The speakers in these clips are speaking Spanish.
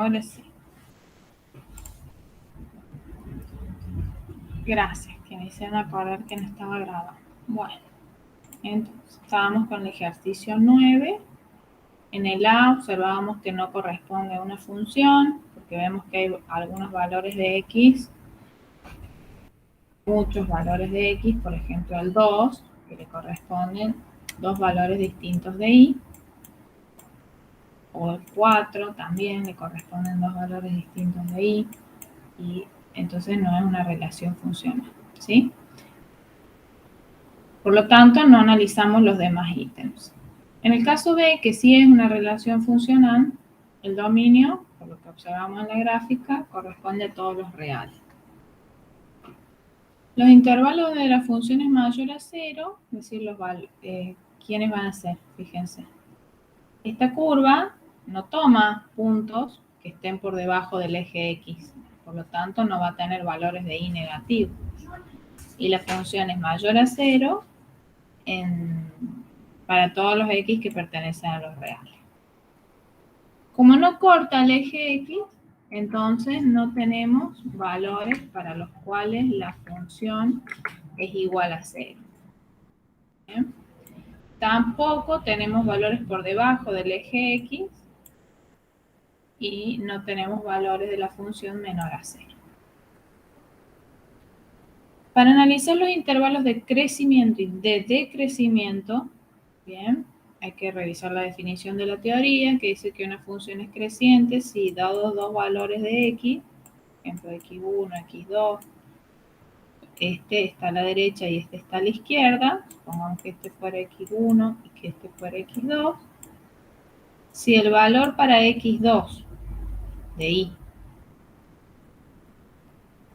Ahora sí. Gracias, que me hicieron acordar que no estaba grabando. Bueno, entonces estábamos con el ejercicio 9. En el A observábamos que no corresponde a una función, porque vemos que hay algunos valores de X, muchos valores de X, por ejemplo el 2, que le corresponden dos valores distintos de Y, o el 4 también le corresponden dos valores distintos de Y, y entonces no es una relación funcional, ¿sí? Por lo tanto, no analizamos los demás ítems. En el caso B, que sí es una relación funcional, el dominio, por lo que observamos en la gráfica, corresponde a todos los reales. Los intervalos de la función es mayor a 0, es decir, ¿quiénes van a ser? Fíjense. Esta curva no toma puntos que estén por debajo del eje X, por lo tanto no va a tener valores de Y negativos. Y la función es mayor a 0 para todos los X que pertenecen a los reales. Como no corta el eje X, entonces no tenemos valores para los cuales la función es igual a 0. ¿Bien? Tampoco tenemos valores por debajo del eje X y no tenemos valores de la función menor a 0. Para analizar los intervalos de crecimiento y de decrecimiento, bien, hay que revisar la definición de la teoría, que dice que una función es creciente si dados dos valores de X, por ejemplo X1, X2, este está a la derecha y este está a la izquierda, supongamos que este fuera X1 y que este fuera X2, si el valor para X2 de Y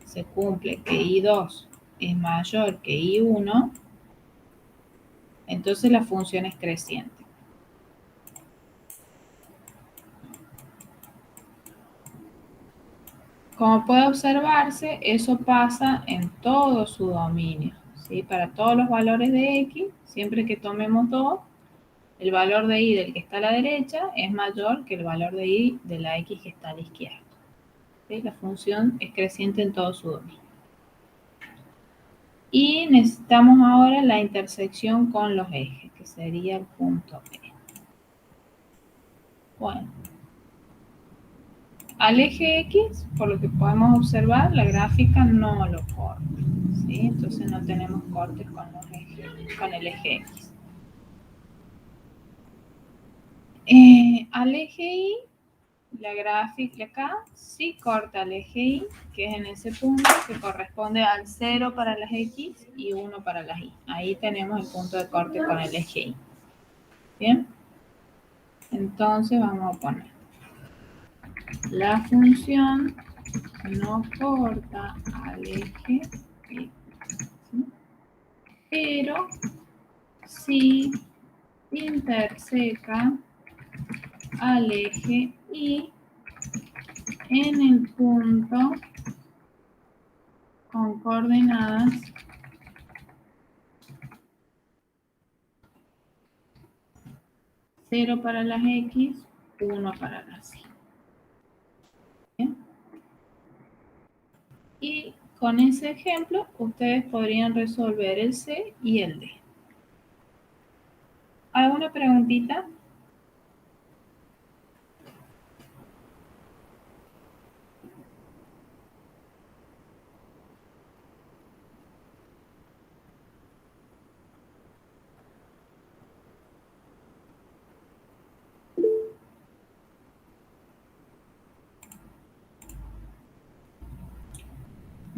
se cumple que Y2 es mayor que Y1, entonces la función es creciente. Como puede observarse, eso pasa en todo su dominio, ¿sí? Para todos los valores de X, siempre que tomemos 2, el valor de Y del que está a la derecha es mayor que el valor de Y de la X que está a la izquierda. ¿Sí? La función es creciente en todo su dominio. Y necesitamos ahora la intersección con los ejes, que sería el punto E. Bueno, al eje X, por lo que podemos observar, la gráfica no lo corta, ¿sí? Entonces no tenemos cortes con el eje X. Al eje Y, la gráfica acá sí corta al eje Y, que es en ese punto que corresponde al 0 para las X y 1 para las Y. Ahí tenemos el punto de corte con el eje Y. ¿Bien? Entonces vamos a poner la función no corta al eje X, ¿sí? Pero sí interseca al eje Y en el punto con coordenadas 0 para las X, 1 para las Y. ¿Bien? Y con ese ejemplo, ustedes podrían resolver el C y el D. ¿Alguna preguntita?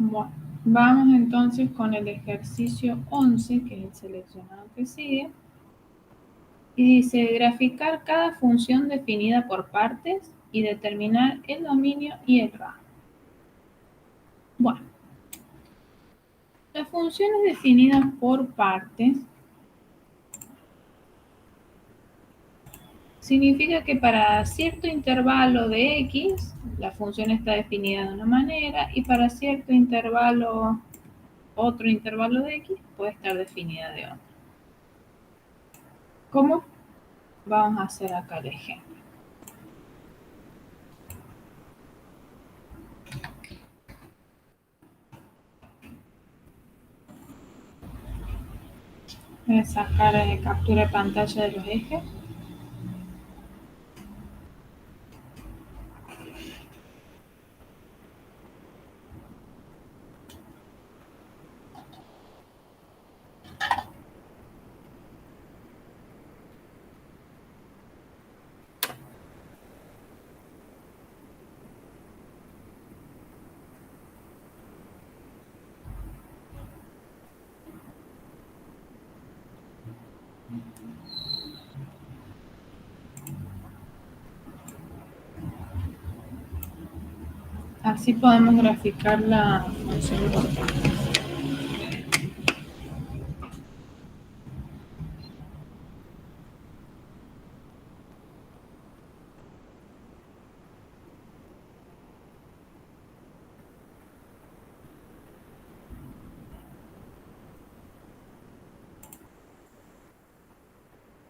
Bueno, vamos entonces con el ejercicio 11, que es el seleccionado que sigue. Y dice, graficar cada función definida por partes y determinar el dominio y el rango. Bueno, las funciones definidas por partes significa que para cierto intervalo de X, la función está definida de una manera y para cierto intervalo, otro intervalo de X, puede estar definida de otra. ¿Cómo? Vamos a hacer acá el ejemplo. Voy a sacar captura de pantalla de los ejes. Así podemos graficar la función.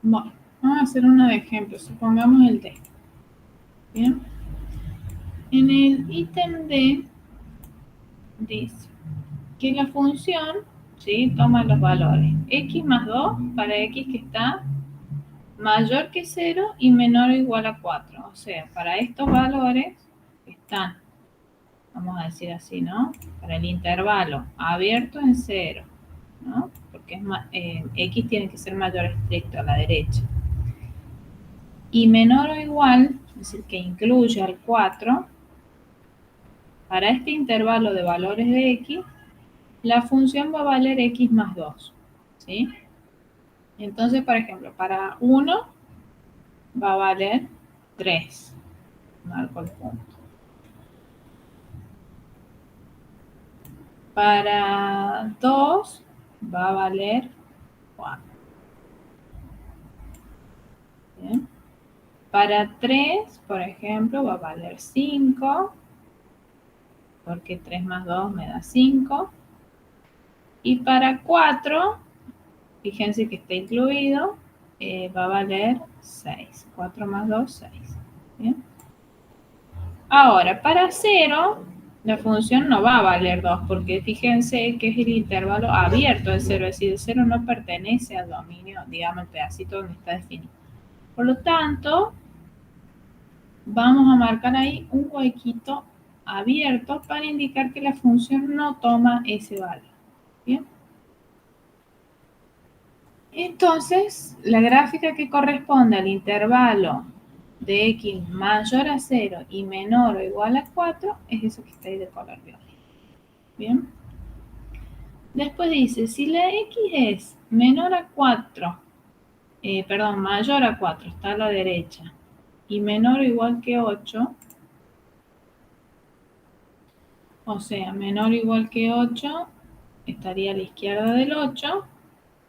Bueno, vamos a hacer uno de ejemplo. Supongamos el D. Bien. En el ítem D dice que la función, ¿sí?, toma los valores x más 2 para x que está mayor que 0 y menor o igual a 4. O sea, para estos valores están, vamos a decir así, ¿no? Para el intervalo abierto en 0, ¿no? Porque es x tiene que ser mayor estricto a la derecha. Y menor o igual, es decir, que incluye al 4, para este intervalo de valores de x, la función va a valer x más 2, ¿sí? Entonces, por ejemplo, para 1 va a valer 3. Marco el punto. Para 2 va a valer 4. ¿Bien? Para 3, por ejemplo, va a valer 5, porque 3 más 2 me da 5. Y para 4, fíjense que está incluido, va a valer 6. 4 más 2, 6. ¿Bien? Ahora, para 0, la función no va a valer 2, porque fíjense que es el intervalo abierto de 0, es decir, el 0 no pertenece al dominio, digamos, el pedacito donde está definido. Por lo tanto, vamos a marcar ahí un huequito abierto para indicar que la función no toma ese valor. ¿Bien? Entonces, la gráfica que corresponde al intervalo de x mayor a 0 y menor o igual a 4 es eso que está ahí de color verde. Bien. Después dice, si la x es menor a 4, mayor a 4, está a la derecha, y menor o igual que 8, o sea, menor o igual que 8, estaría a la izquierda del 8,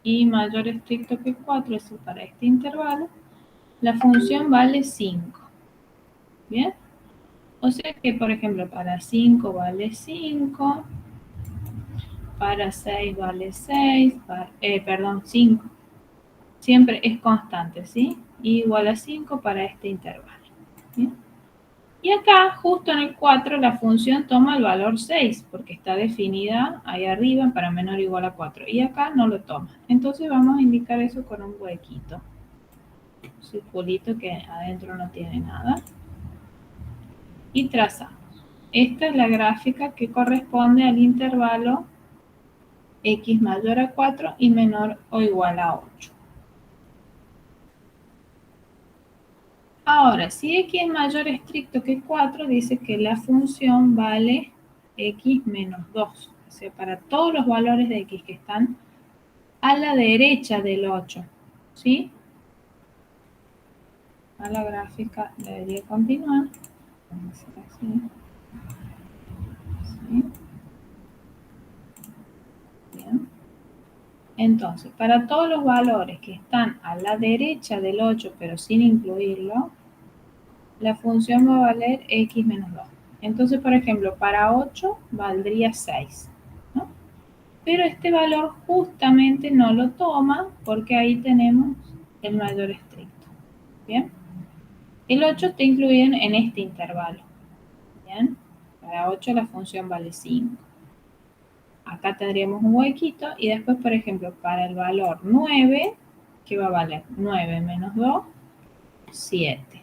y mayor estricto que 4, eso para este intervalo, la función vale 5. ¿Bien? O sea que, por ejemplo, para 5 vale 5, para 6 vale 6, 5. Siempre es constante, ¿sí? Igual a 5 para este intervalo. ¿Bien? Y acá, justo en el 4, la función toma el valor 6, porque está definida ahí arriba para menor o igual a 4. Y acá no lo toma. Entonces vamos a indicar eso con un huequito. Un circulito que adentro no tiene nada. Y trazamos. Esta es la gráfica que corresponde al intervalo x mayor a 4 y menor o igual a 8. Ahora, si x es mayor estricto que 4, dice que la función vale x menos 2. O sea, para todos los valores de x que están a la derecha del 8. ¿Sí? A la gráfica debería continuar. Vamos a hacer así. ¿Sí? Bien. Entonces, para todos los valores que están a la derecha del 8, pero sin incluirlo, la función va a valer x menos 2. Entonces, por ejemplo, para 8 valdría 6, ¿no? Pero este valor justamente no lo toma porque ahí tenemos el mayor estricto. ¿Bien? El 8 está incluido en este intervalo. ¿Bien? Para 8 la función vale 5. Acá tendríamos un huequito y después, por ejemplo, para el valor 9, ¿qué va a valer? 9 menos 2, 7.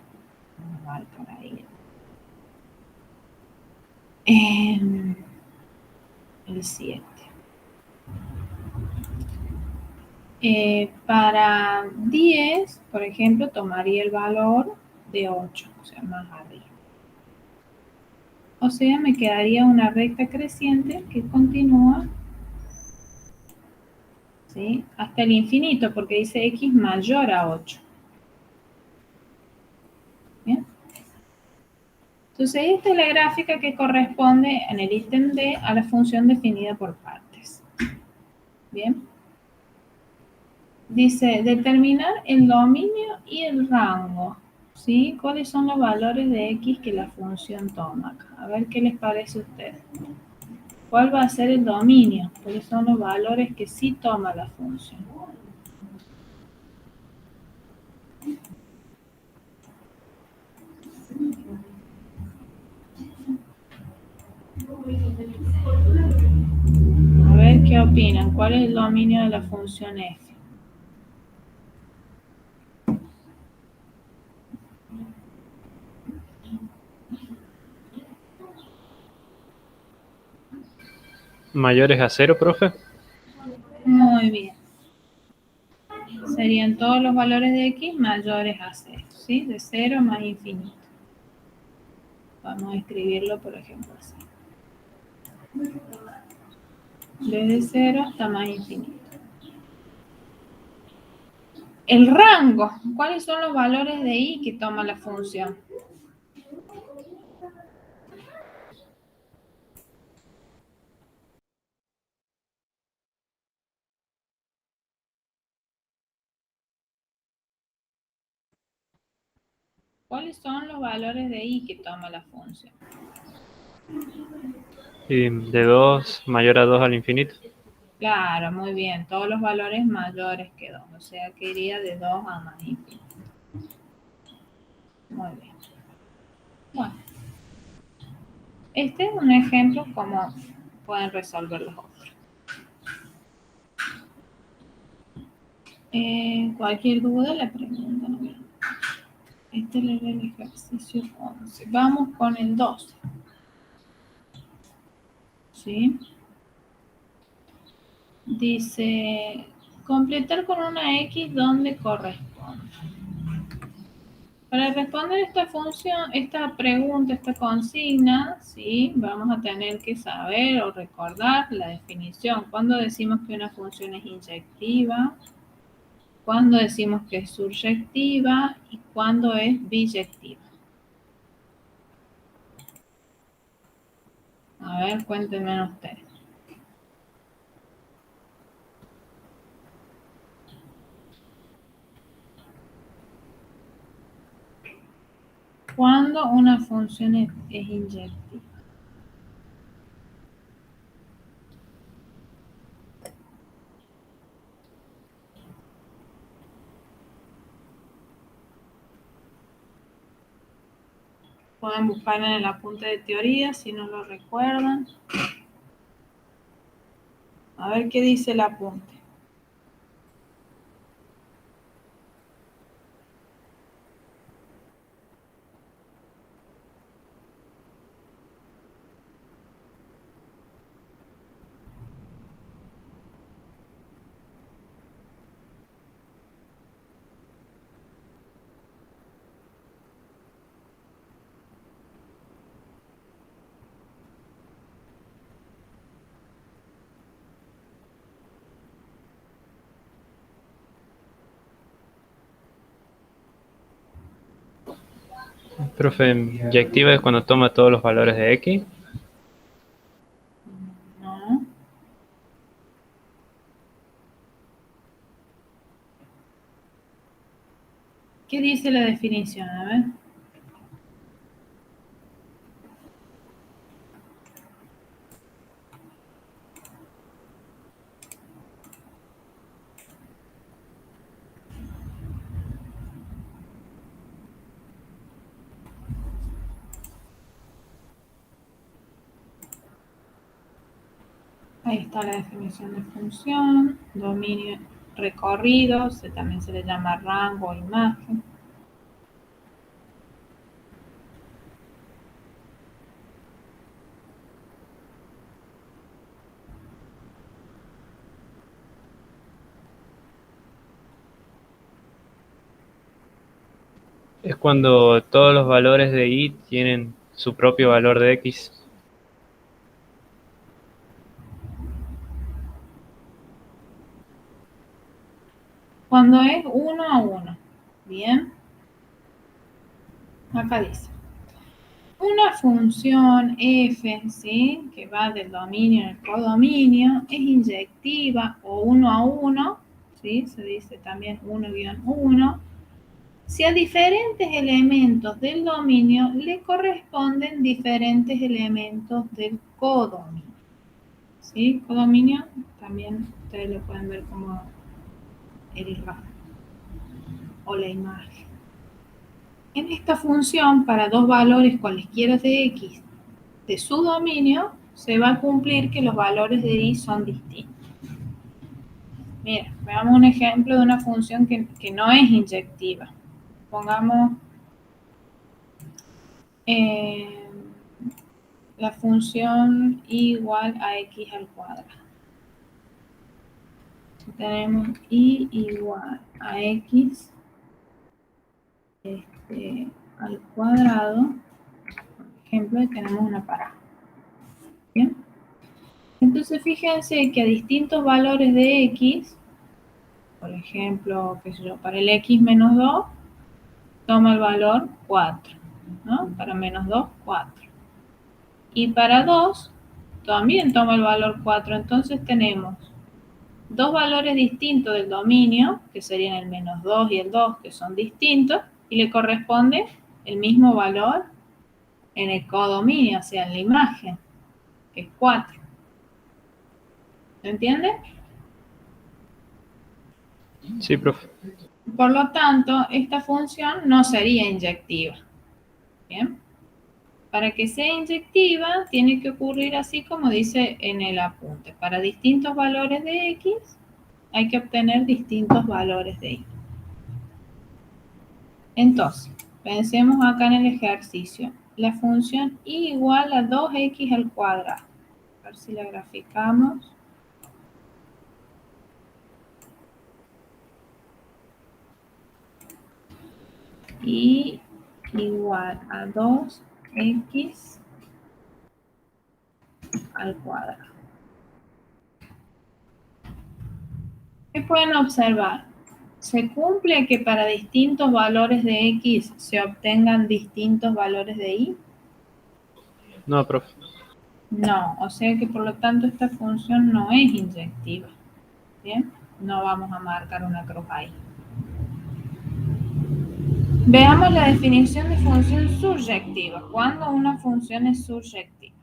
Vamos a marcar ahí. El 7. Para 10, por ejemplo, tomaría el valor de 8, o sea, más arriba. O sea, me quedaría una recta creciente que continúa, ¿sí?, hasta el infinito, porque dice x mayor a 8. ¿Bien? Entonces, esta es la gráfica que corresponde en el ítem D a la función definida por partes. Bien. Dice, determinar el dominio y el rango. ¿Sí? ¿Cuáles son los valores de x que la función toma? A ver qué les parece a ustedes. ¿Cuál va a ser el dominio? ¿Cuáles son los valores que sí toma la función? A ver qué opinan. ¿Cuál es el dominio de la función f? ¿Mayores a 0, profe? Muy bien. Serían todos los valores de x mayores a 0, ¿sí? De 0 más infinito. Vamos a escribirlo, por ejemplo, así. Desde 0 hasta más infinito. El rango. ¿Cuáles son los valores de y que toma la función? ¿Cuáles son los valores de y que toma la función? De 2 mayor a 2 al infinito. Claro, muy bien. Todos los valores mayores que 2. O sea que iría de 2 a más infinito. Muy bien. Bueno. Este es un ejemplo como pueden resolver los otros. Cualquier duda le preguntan. Este es el ejercicio 11. Vamos con el 12. ¿Sí? Dice, completar con una X donde corresponde. Para responder esta función, esta pregunta, esta consigna, ¿sí?, vamos a tener que saber o recordar la definición. ¿Cuándo decimos que una función es inyectiva? ¿Cuándo decimos que es surjectiva? ¿Y cuándo es biyectiva? A ver, cuéntenme ustedes. ¿Cuándo una función es inyectiva? Pueden buscar en el apunte de teoría si no lo recuerdan. A ver qué dice el apunte. Profe, inyectiva es cuando toma todos los valores de x. ¿No? ¿Qué dice la definición? A ver. Ahí está la definición de función, dominio recorrido, también se le llama rango o imagen. Es cuando todos los valores de y tienen su propio valor de x. Cuando es 1 a 1, ¿bien? Acá dice, una función f, ¿sí? Que va del dominio al codominio, es inyectiva o 1 a 1, ¿sí? Se dice también 1-1, si a diferentes elementos del dominio le corresponden diferentes elementos del codominio. ¿Sí? Codominio también ustedes lo pueden ver como el rango o la imagen. En esta función, para dos valores cualesquiera de x de su dominio, se va a cumplir que los valores de y son distintos. Mira, veamos un ejemplo de una función que no es inyectiva. Pongamos la función y igual a x al cuadrado. Tenemos y igual a x al cuadrado, por ejemplo, y tenemos una parábola. ¿Bien? Entonces fíjense que a distintos valores de x, por ejemplo, qué sé yo, para el x menos 2, toma el valor 4, ¿no? Para menos 2, 4. Y para 2, también toma el valor 4. Entonces tenemos dos valores distintos del dominio, que serían el menos 2 y el 2, que son distintos, y le corresponde el mismo valor en el codominio, o sea, en la imagen, que es 4. ¿Se entiende? Sí, profe. Por lo tanto, esta función no sería inyectiva. ¿Bien? Para que sea inyectiva, tiene que ocurrir así como dice en el apunte. Para distintos valores de x, hay que obtener distintos valores de y. Entonces, pensemos acá en el ejercicio. La función y igual a 2x al cuadrado. A ver si la graficamos. Y igual a 2x al cuadrado. ¿Qué pueden observar? ¿Se cumple que para distintos valores de x se obtengan distintos valores de y? No, profe. No, o sea que por lo tanto esta función no es inyectiva. ¿Bien? No vamos a marcar una cruz ahí. Veamos la definición de función surjectiva. ¿Cuándo una función es surjectiva?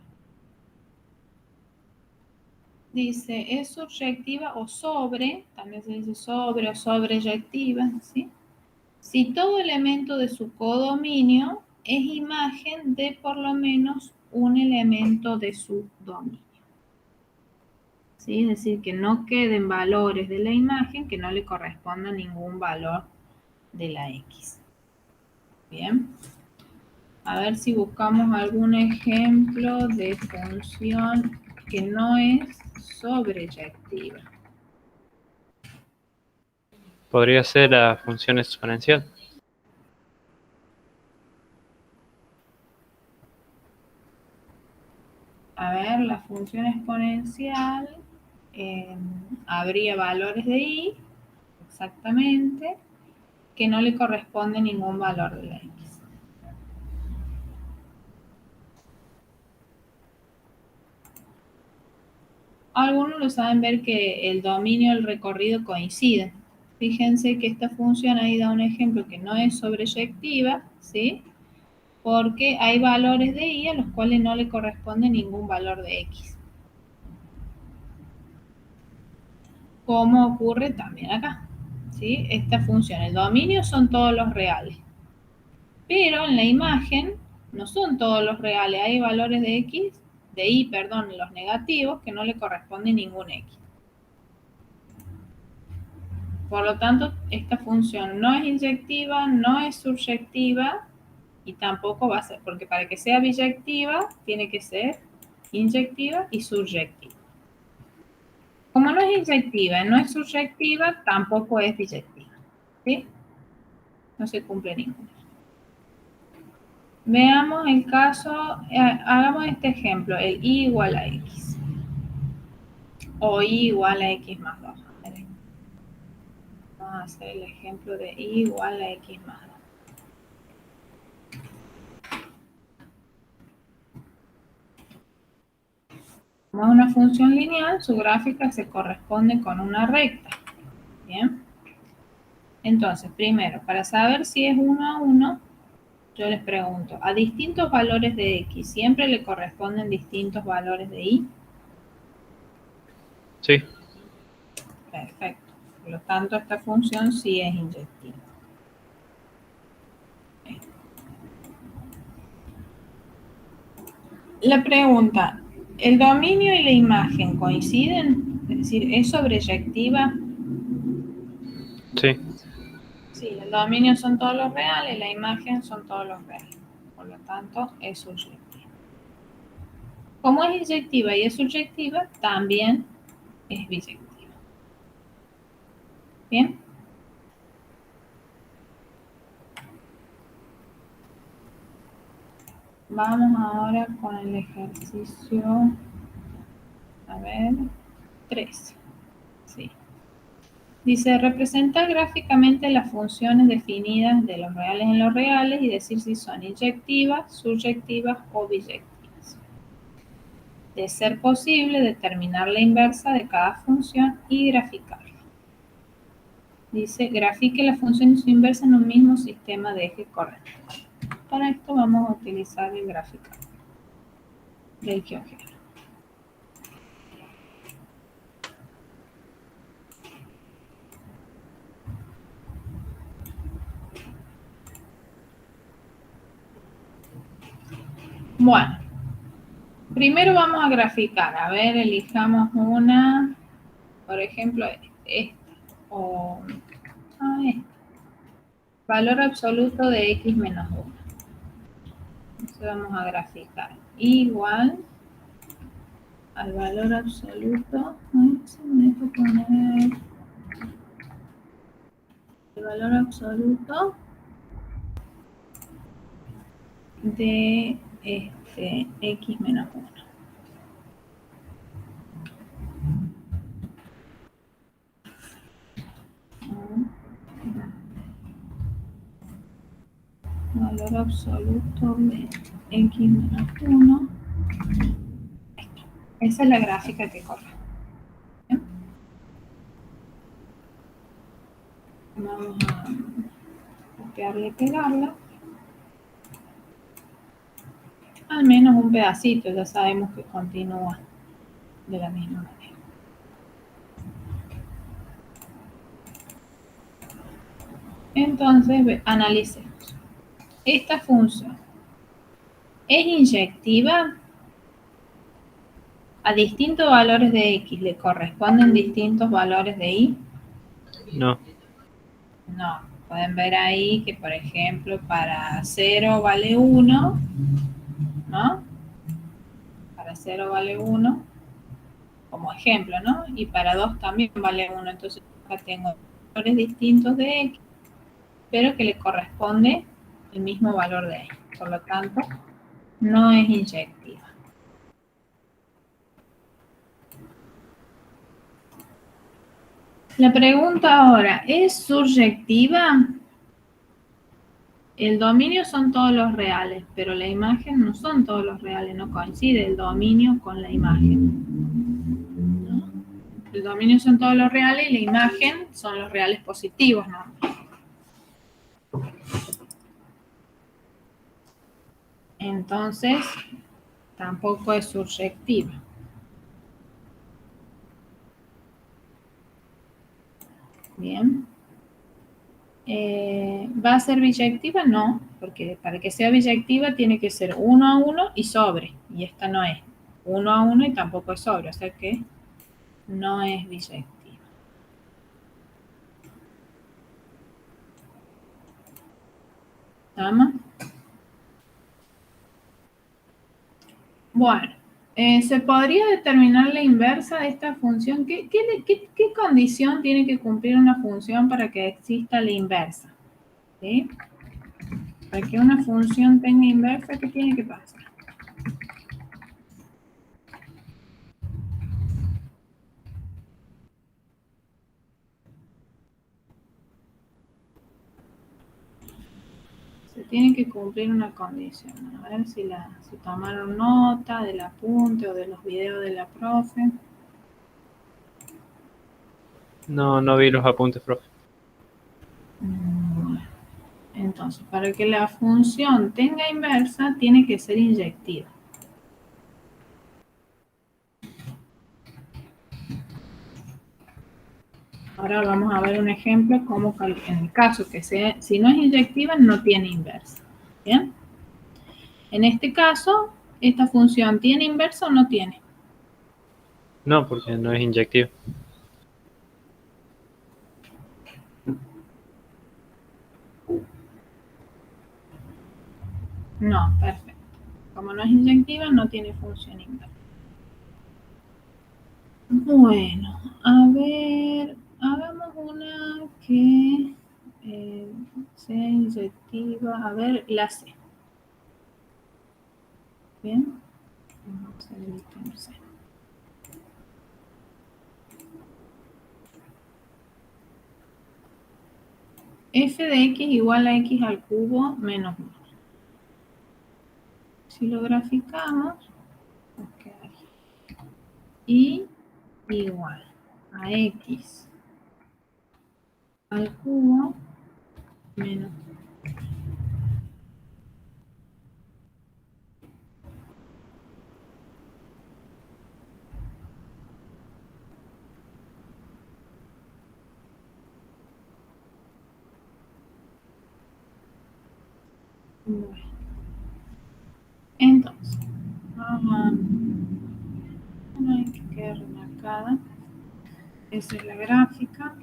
Dice, es surjectiva o sobre, también se dice sobre o sobreyectiva, ¿sí? Si todo elemento de su codominio es imagen de por lo menos un elemento de su dominio. ¿Sí? Es decir, que no queden valores de la imagen que no le corresponda ningún valor de la x. Bien. A ver si buscamos algún ejemplo de función que no es sobreyectiva. Podría ser la función exponencial. A ver, la función exponencial habría valores de y, exactamente, que no le corresponde ningún valor de la x. Algunos lo saben ver que el dominio y el recorrido coinciden. Fíjense que esta función ahí da un ejemplo que no es sobreyectiva, ¿sí? Porque hay valores de y a los cuales no le corresponde ningún valor de x. Como ocurre también acá, ¿sí? Esta función, el dominio son todos los reales. Pero en la imagen no son todos los reales, hay valores de x y, perdón, los negativos, que no le corresponde ningún X. Por lo tanto, esta función no es inyectiva, no es surjectiva y tampoco va a ser, porque para que sea biyectiva, tiene que ser inyectiva y surjectiva. Como no es inyectiva y no es surjectiva, tampoco es biyectiva. ¿Sí? No se cumple ninguna. Veamos el caso, hagamos este ejemplo, el y igual a x. O y igual a x más 2. Vamos a hacer el ejemplo de y igual a x más 2. Como es una función lineal, su gráfica se corresponde con una recta. Bien. Entonces, primero, para saber si es 1 a 1, yo les pregunto, ¿a distintos valores de x siempre le corresponden distintos valores de y? Sí. Perfecto. Por lo tanto, esta función sí es inyectiva. La pregunta, ¿el dominio y la imagen coinciden? Es decir, ¿es sobreyectiva? Sí. Sí, el dominio son todos los reales, la imagen son todos los reales. Por lo tanto, es subyectiva. Como es inyectiva y es subyectiva, también es biyectiva. ¿Bien? Vamos ahora con el ejercicio, a ver, 3. Sí. Dice, representar gráficamente las funciones definidas de los reales en los reales y decir si son inyectivas, subyectivas o biyectivas. De ser posible, determinar la inversa de cada función y graficarla. Dice, grafique la función y su inversa en un mismo sistema de eje correcto. Para esto vamos a utilizar el gráfico del GeoGebra. Bueno, primero vamos a graficar. A ver, elijamos una, por ejemplo, esta. O esta. Valor absoluto de x menos 1. Entonces vamos a graficar. Igual al valor absoluto. Se me deja poner el valor absoluto de x menos 1. Valor absoluto de x menos 1. Esa es la gráfica que corre. ¿Bien? Vamos a copiarla y pegarla. Al menos un pedacito, ya sabemos que continúa de la misma manera. Entonces, analicemos. Esta función es inyectiva. A distintos valores de x le corresponden distintos valores de y. No. No. Pueden ver ahí que, por ejemplo, para 0 vale 1, ¿no? Para 0 vale 1, como ejemplo, ¿no? Y para 2 también vale 1. Entonces, acá tengo valores distintos de x, pero que le corresponde el mismo valor de y. Por lo tanto, no es inyectiva. La pregunta ahora, ¿es surjectiva? El dominio son todos los reales, pero la imagen no son todos los reales, no coincide el dominio con la imagen. ¿No? El dominio son todos los reales y la imagen son los reales positivos, ¿no? Entonces, tampoco es surjectiva. Bien. ¿Va a ser biyectiva? No, porque para que sea biyectiva tiene que ser 1 a 1 y sobre, y esta no es. 1 a 1 y tampoco es sobre, o sea que no es biyectiva. ¿Estamos? Bueno, ¿se podría determinar la inversa de esta función? ¿Qué condición tiene que cumplir una función para que exista la inversa? ¿Sí? Para que una función tenga inversa, ¿qué tiene que pasar? Se tiene que cumplir una condición. A ver si tomaron nota del apunte o de los videos de la profe. No, no vi los apuntes, profe. Bueno, entonces, para que la función tenga inversa, tiene que ser inyectiva. Ahora vamos a ver un ejemplo como en el caso que sea, si no es inyectiva, no tiene inversa. ¿Bien? En este caso, ¿esta función tiene inversa o no tiene? No, porque no es inyectivo. No, perfecto. Como no es inyectiva, no tiene función inversa. Bueno, a ver, hagamos una que sea inyectiva. A ver, la C. Bien, vamos a hacer el ítem C. F de x igual a x al cubo menos 1. Si lo graficamos, nos queda y igual a x al cubo menos 1. Bueno, entonces, hay que quedar remarcada. Esa es la gráfica.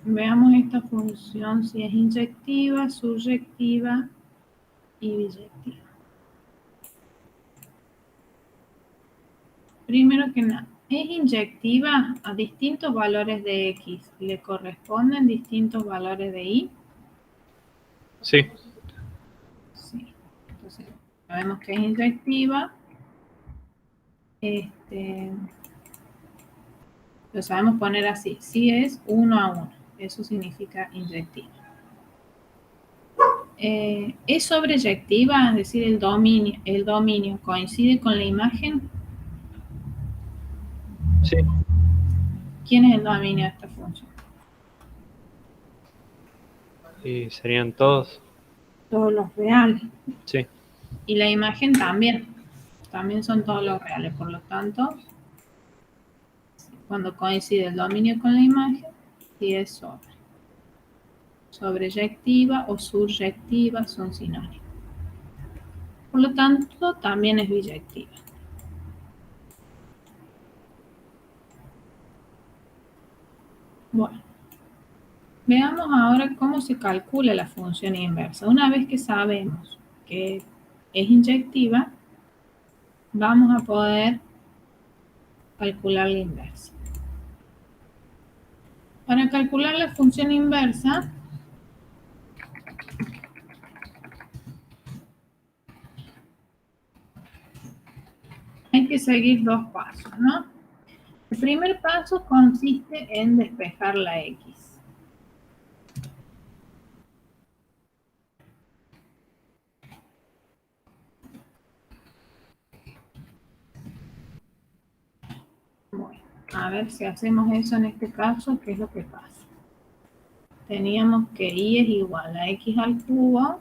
Veamos esta función si es inyectiva, subyectiva y biyectiva. Primero que nada, es inyectiva a distintos valores de x. ¿Le corresponden distintos valores de y? Sí. Sí. Entonces, sabemos que es inyectiva. Lo sabemos poner así. Si es 1 a 1. Eso significa inyectiva. ¿Es sobreyectiva? Es decir, el dominio coincide con la imagen. Sí. ¿Quién es el dominio de esta función? Y serían todos. Todos los reales. Sí. Y la imagen también. También son todos los reales. Por lo tanto, cuando coincide el dominio con la imagen, sí es sobre. Sobreyectiva o suryectiva son sinónimos. Por lo tanto, también es biyectiva. Bueno, veamos ahora cómo se calcula la función inversa. Una vez que sabemos que es inyectiva, vamos a poder calcular la inversa. Para calcular la función inversa, hay que seguir dos pasos, ¿no? El primer paso consiste en despejar la x. Bueno, a ver si hacemos eso en este caso, ¿qué es lo que pasa? Teníamos que y es igual a x al cubo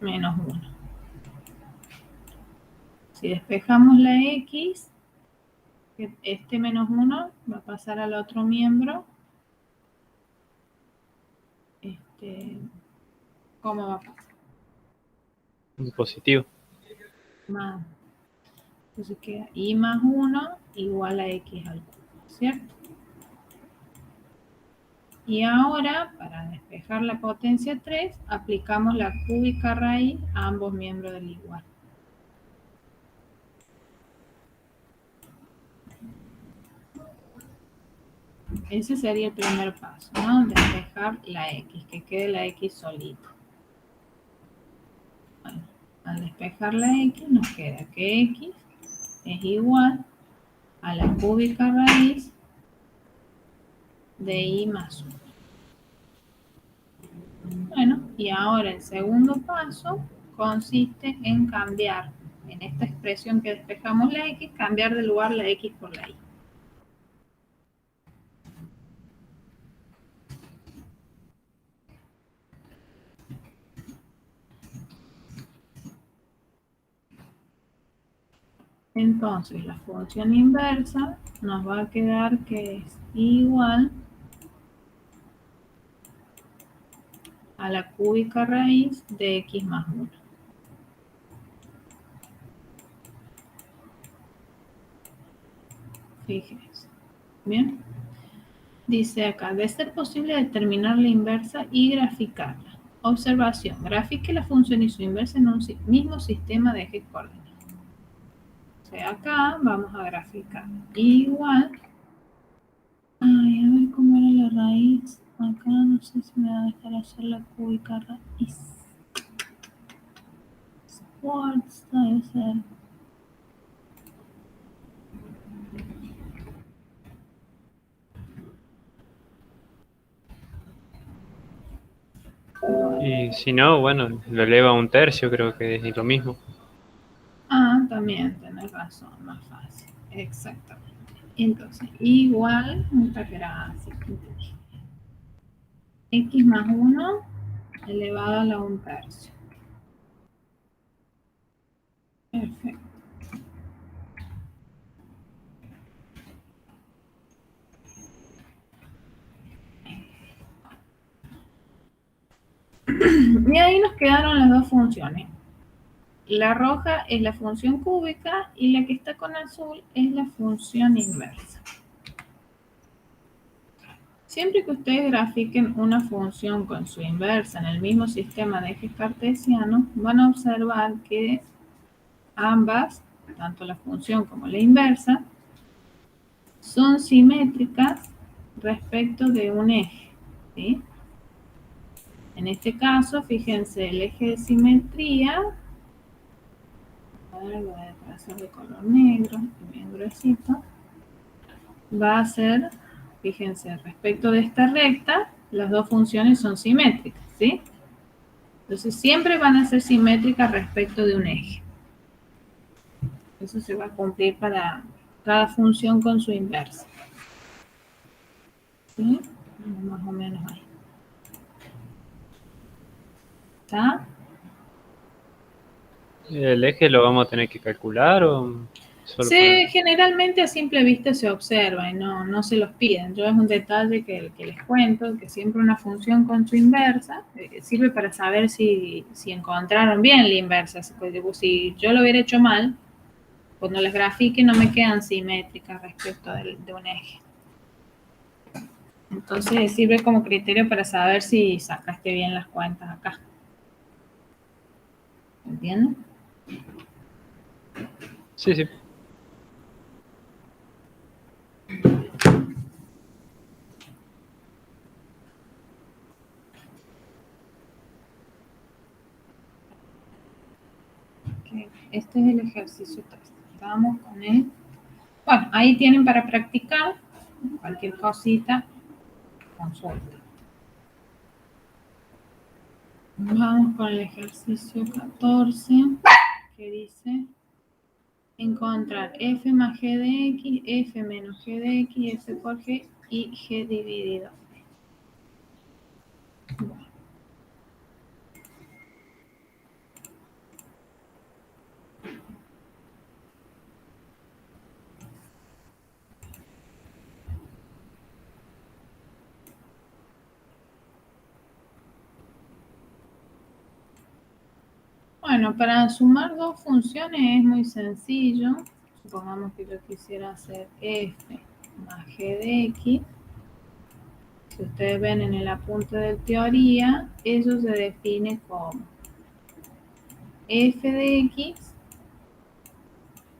menos 1. Si despejamos la x, este menos 1 va a pasar al otro miembro. ¿Cómo va a pasar? Positivo. Más. Entonces queda y más 1 igual a x al cubo, ¿cierto? Y ahora, para despejar la potencia 3, aplicamos la cúbica raíz a ambos miembros del igual. Ese sería el primer paso, ¿no? Despejar la x, que quede la x solita. Bueno, al despejar la x nos queda que x es igual a la cúbica raíz de y más 1. Bueno, y ahora el segundo paso consiste en cambiar, en esta expresión que despejamos la x, cambiar de lugar la x por la y. Entonces la función inversa nos va a quedar que es igual a la cúbica raíz de x más 1. Fíjense. Bien. Dice acá, de ser posible determinar la inversa y graficarla. Observación, grafique la función y su inversa en un mismo sistema de ejes coordenadas. O sea, acá vamos a graficar igual. Ay, a ver cómo era la raíz. Acá no sé si me va a dejar hacer la cúbica raíz. Quartz debe ser. Y si no, bueno, lo eleva a un tercio, creo que es lo mismo. Ah, también tenés razón, más fácil. Exactamente. Entonces, igual, muchas gracias. X más 1 elevado a la 1/3. Perfecto. Y ahí nos quedaron las dos funciones. La roja es la función cúbica y la que está con azul es la función inversa. Siempre que ustedes grafiquen una función con su inversa en el mismo sistema de ejes cartesianos, van a observar que ambas, tanto la función como la inversa, son simétricas respecto de un eje, ¿sí? En este caso, fíjense, el eje de simetría, a ver, voy a trazar de color negro, bien gruesito, va a ser, fíjense, respecto de esta recta, las dos funciones son simétricas, ¿sí? Entonces siempre van a ser simétricas respecto de un eje. Eso se va a cumplir para cada función con su inversa. ¿Sí? Más o menos ahí. ¿Está? ¿El eje lo vamos a tener que calcular o solo Sí, generalmente a simple vista se observa y no se los piden. Yo es un detalle que les cuento, que siempre una función con su inversa sirve para saber si encontraron bien la inversa. Si yo lo hubiera hecho mal, cuando las grafique no me quedan simétricas respecto de un eje. Entonces sirve como criterio para saber si sacaste bien las cuentas acá. ¿Entienden? Sí, sí. Okay. Este es el ejercicio 3. Vamos con él. Bueno, ahí tienen para practicar cualquier cosita, consulta. Vamos con el ejercicio 14, que dice encontrar f más g de x, f menos g de x, f por g y g dividido. Bueno. Bueno, para sumar dos funciones es muy sencillo. Supongamos que yo quisiera hacer f más g de x. Si ustedes ven en el apunte de teoría, eso se define como f de x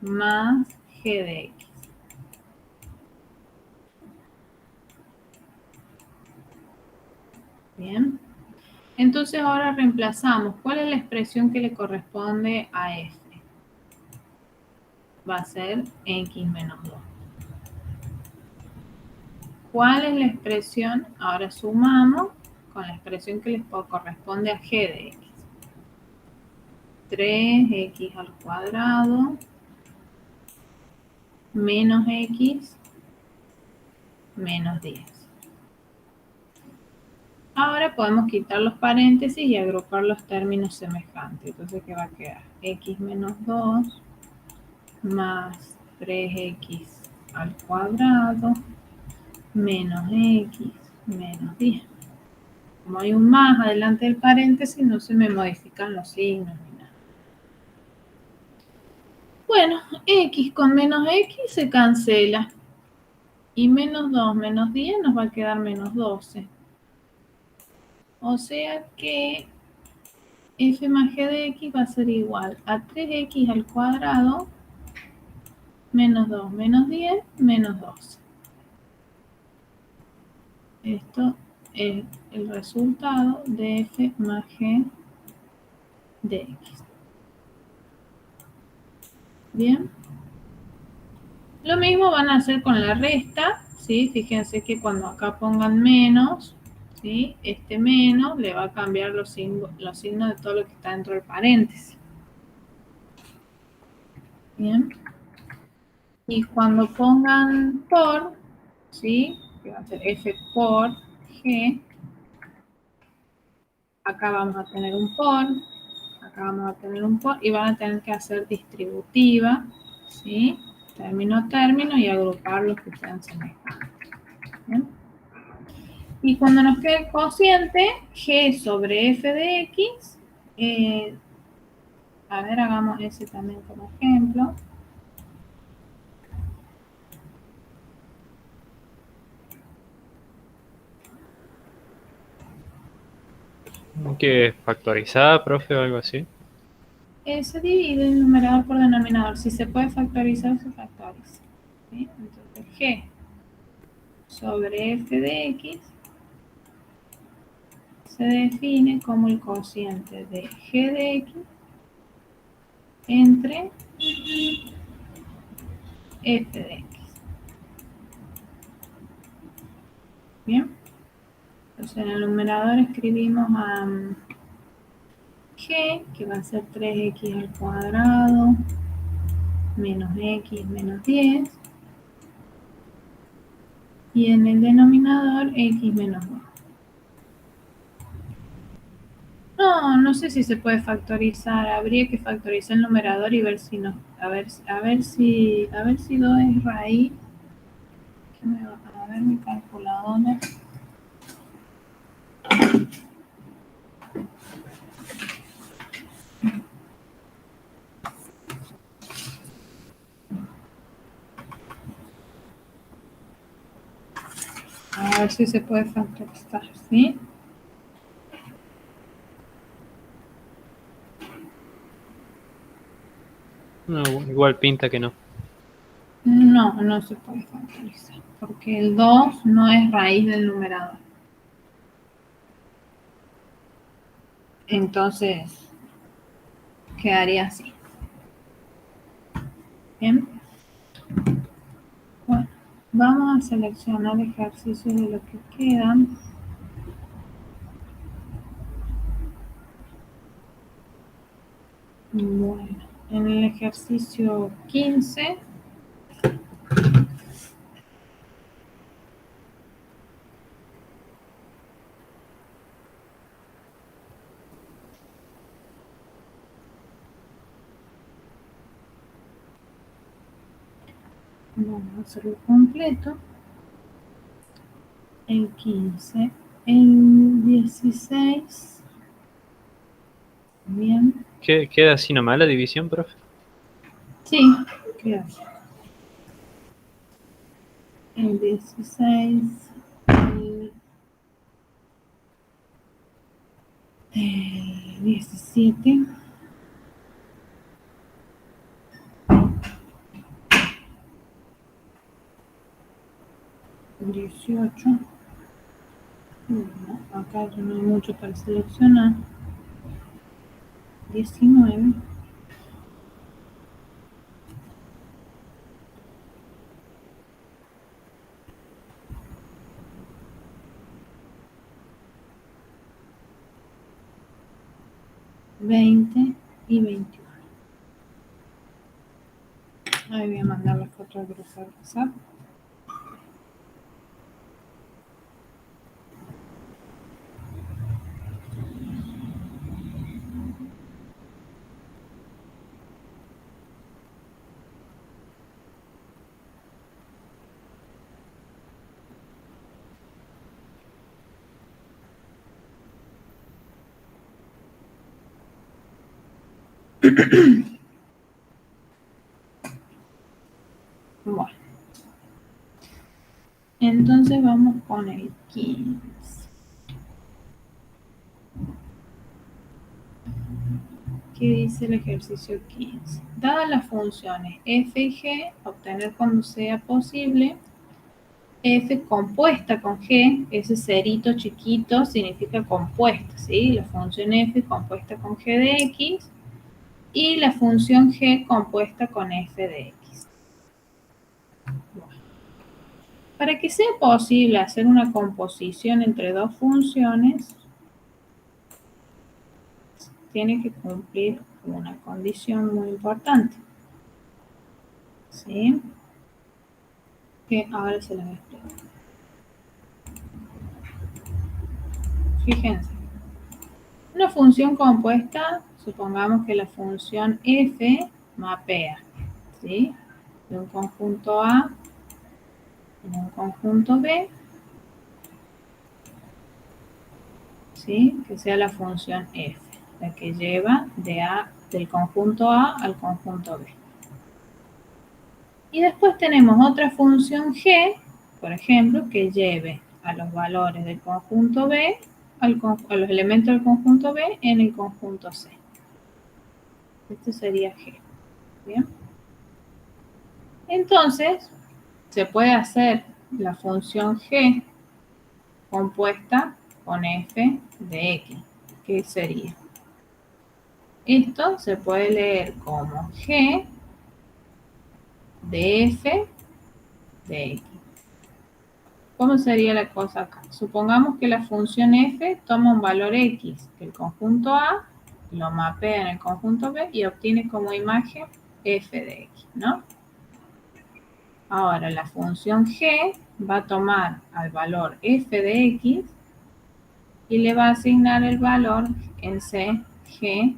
más g de x. Bien. Entonces ahora reemplazamos. ¿Cuál es la expresión que le corresponde a f? Va a ser x menos 2. ¿Cuál es la expresión? Ahora sumamos con la expresión que les corresponde a g de x. 3x al cuadrado menos x menos 10. Ahora podemos quitar los paréntesis y agrupar los términos semejantes. Entonces, ¿qué va a quedar? X menos 2 más 3x al cuadrado menos x menos 10. Como hay un más adelante del paréntesis, no se me modifican los signos ni nada. Bueno, x con menos x se cancela. Y menos 2 menos 10 nos va a quedar menos 12. O sea que f más g de x va a ser igual a 3x al cuadrado menos 2 menos 10 menos 12. Esto es el resultado de f más g de x. Bien. Lo mismo van a hacer con la resta, ¿sí? Fíjense que cuando acá pongan menos, ¿sí? Este menos le va a cambiar los signos de todo lo que está dentro del paréntesis. Bien. Y cuando pongan por, ¿sí? Que va a ser f por g, acá vamos a tener un por, acá vamos a tener un por, y van a tener que hacer distributiva, ¿sí? Término a término y agrupar los que sean semejantes. ¿Bien? Y cuando nos quede el cociente, g sobre f de x, a ver, hagamos ese también como ejemplo. ¿Que factorizada, profe, o algo así? Se divide el numerador por denominador. Si se puede factorizar, se factoriza. ¿Sí? Entonces, g sobre f de x se define como el cociente de g de x entre f de x. Bien. Entonces, en el numerador escribimos a g, que va a ser 3x al cuadrado menos x menos 10. Y en el denominador x menos 2. No sé si se puede factorizar. Habría que factorizar el numerador y ver si no. A ver si 2 es raíz. A ver mi calculadora. A ver si se puede factorizar, ¿sí? No, igual pinta que no. No se puede factorizar. Porque el 2 no es raíz del numerador. Entonces, quedaría así. Bien. Bueno, vamos a seleccionar ejercicios de lo que quedan. Bueno, en el ejercicio 15 vamos a hacerlo completo. El 15, el 16 Bien. ¿Queda así nomás la división, profe? Sí, queda el 16, el 17, el 18. Bueno, acá ya no hay mucho para seleccionar. 19. 20 y 21. Ahí voy a mandar la foto al grupo de WhatsApp. Bueno, entonces vamos con el 15. ¿Qué dice el ejercicio 15? Dadas las funciones f y g, obtener cuando sea posible f compuesta con g, ese cerito chiquito significa compuesta, ¿sí? La función f compuesta con g de x y la función g compuesta con f de x. Bueno, para que sea posible hacer una composición entre dos funciones, tiene que cumplir una condición muy importante, ¿sí? Que ahora se las explico. Fíjense, una función compuesta, supongamos que la función f mapea, ¿sí? De un conjunto A en un conjunto B, ¿sí? Que sea la función f, la que lleva del conjunto A al conjunto B. Y después tenemos otra función g, por ejemplo, que lleve a los valores del conjunto B, a los elementos del conjunto B en el conjunto C. Esto sería g. ¿Bien? Entonces, se puede hacer la función g compuesta con f de x. ¿Qué sería? Esto se puede leer como g de f de x. ¿Cómo sería la cosa acá? Supongamos que la función f toma un valor x, que el conjunto A lo mapea en el conjunto B y obtiene como imagen f de x, ¿no? Ahora la función g va a tomar al valor f de x y le va a asignar el valor en C g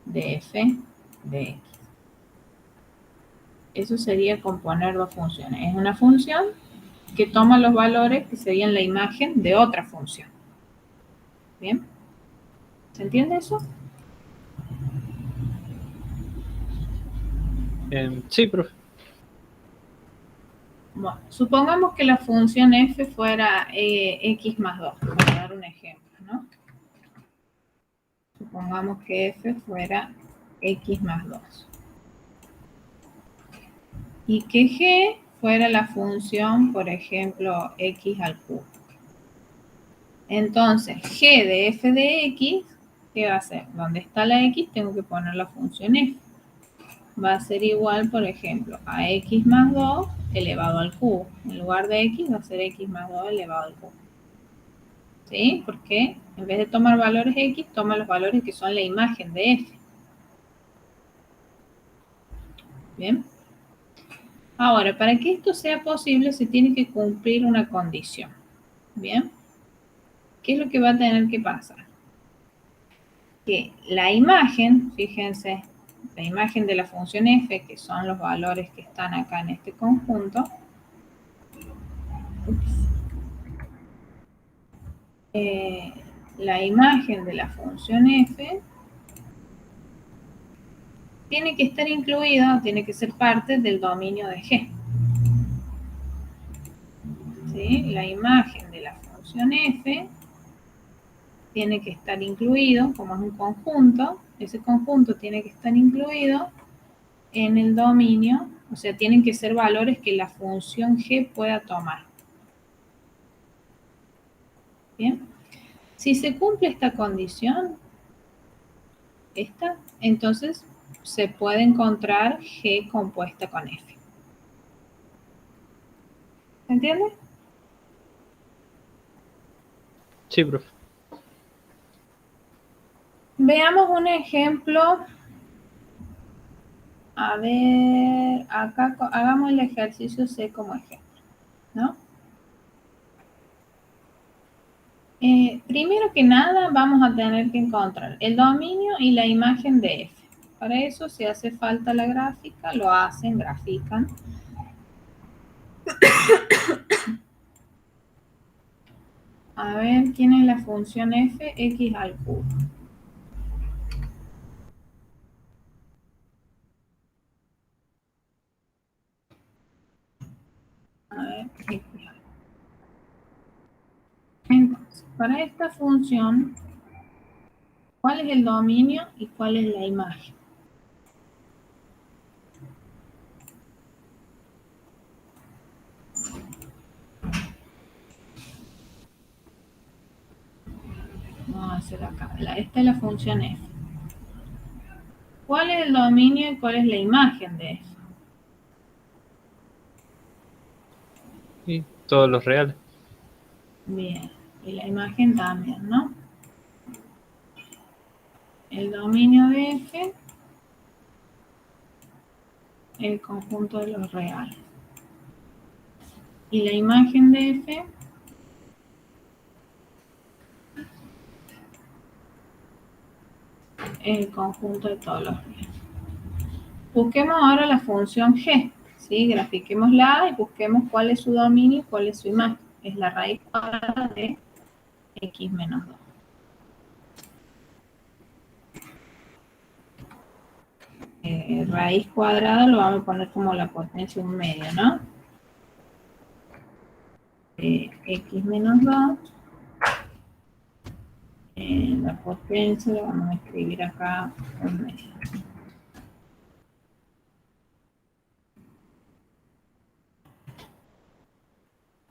de f de x. Eso sería componer dos funciones. Es una función que toma los valores que serían la imagen de otra función. ¿Bien? ¿Se entiende eso? Sí, profe. Bueno, supongamos que la función f fuera x más 2, para dar un ejemplo, ¿no? Supongamos que f fuera x más 2. Y que g fuera la función, por ejemplo, x al cubo. Entonces, g de f de x, ¿qué va a ser? Donde está la x, tengo que poner la función f. Va a ser igual, por ejemplo, a x más 2 elevado al cubo. En lugar de x va a ser x más 2 elevado al cubo. ¿Sí? Porque en vez de tomar valores x, toma los valores que son la imagen de f. ¿Bien? Ahora, para que esto sea posible, se tiene que cumplir una condición. ¿Bien? ¿Qué es lo que va a tener que pasar? Que la imagen, fíjense, la imagen de la función f, que son los valores que están acá en este conjunto, la imagen de la función f tiene que estar incluido, tiene que ser parte del dominio de G. ¿Sí? La imagen de la función f tiene que estar incluido, como es un conjunto, ese conjunto tiene que estar incluido en el dominio, o sea, tienen que ser valores que la función g pueda tomar. Bien, si se cumple esta condición, entonces se puede encontrar g compuesta con f. ¿Se entiende? Sí, profe. Veamos un ejemplo. A ver, acá hagamos el ejercicio C como ejemplo, ¿no? Primero que nada vamos a tener que encontrar el dominio y la imagen de f. Para eso, si hace falta la gráfica, lo hacen, grafican. A ver, ¿quién es la función f? X al cubo. A ver, X al cubo. Entonces, para esta función, ¿cuál es el dominio y cuál es la imagen? Vamos a hacer acá. Esta es la función f. ¿Cuál es el dominio y cuál es la imagen de f? Y todos los reales. Bien, y la imagen también, ¿no? El dominio de f, el conjunto de los reales. Y la imagen de f, el conjunto de todos los reales. Busquemos ahora la función g, ¿sí? Grafiquémosla y busquemos cuál es su dominio y cuál es su imagen. Es la raíz cuadrada de x menos 2. Raíz cuadrada lo vamos a poner como la potencia 1 medio, ¿no? X menos 2. La potencia lo vamos a escribir acá 1 medio.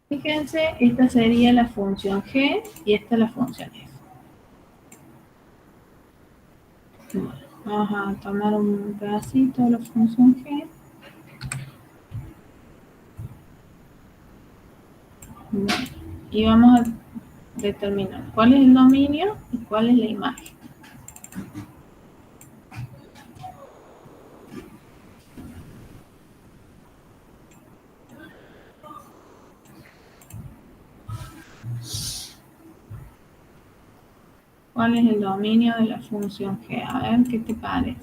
Fíjense, esta sería la función g y esta es la función f. Bueno, vamos a tomar un pedacito de la función g. Bueno, y vamos a determinar cuál es el dominio y cuál es la imagen. ¿Cuál es el dominio de la función g? A ver, ¿qué te parece?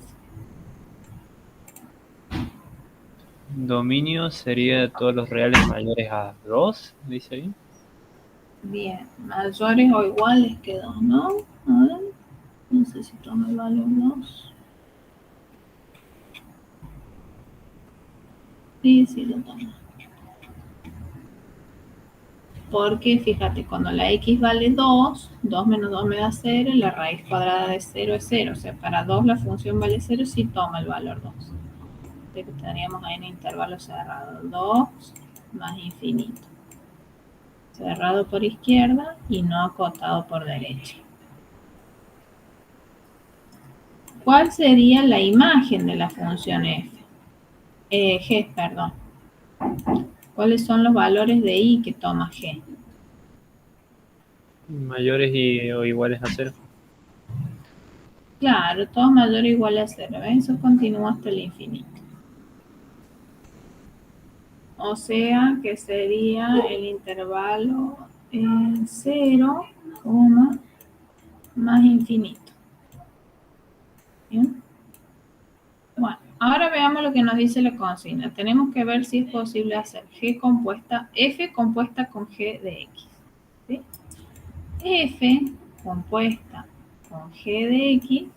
Dominio sería todos los reales mayores a 2, dice ahí. Bien, mayores o iguales que 2, ¿no? A ver, no sé si toma el valor 2. Sí, sí lo toma. Porque fíjate, cuando la x vale 2, 2 menos 2 me da 0 y la raíz cuadrada de 0 es 0. O sea, para 2 la función vale 0 si toma el valor 2. Entonces estaríamos ahí en intervalo cerrado. 2 más infinito. Cerrado por izquierda y no acotado por derecha. ¿Cuál sería la imagen de la función f? G, perdón. ¿Cuáles son los valores de y que toma g? Mayores o iguales a 0. Claro, todo mayor o igual a 0. ¿Ven? Eso continúa hasta el infinito. O sea que sería el intervalo 0, más infinito. ¿Bien? Bueno, ahora veamos lo que nos dice la consigna. Tenemos que ver si es posible hacer f compuesta con g de x. ¿Sí? F compuesta con g de x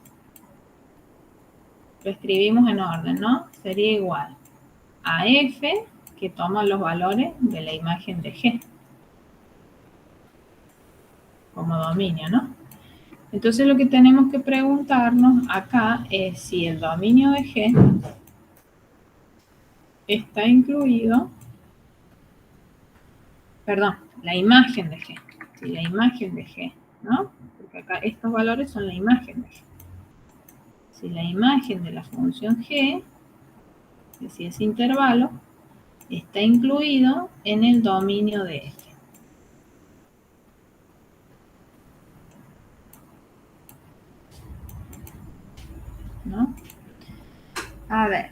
lo escribimos en orden, ¿no? Sería igual a f, que toma los valores de la imagen de G como dominio, ¿no? Entonces lo que tenemos que preguntarnos acá es si el dominio de G está incluido, perdón, la imagen de G, si la imagen de G, ¿no? Porque acá estos valores son la imagen de G. Si la imagen de la función G, que si es intervalo, está incluido en el dominio de F. ¿No? A ver,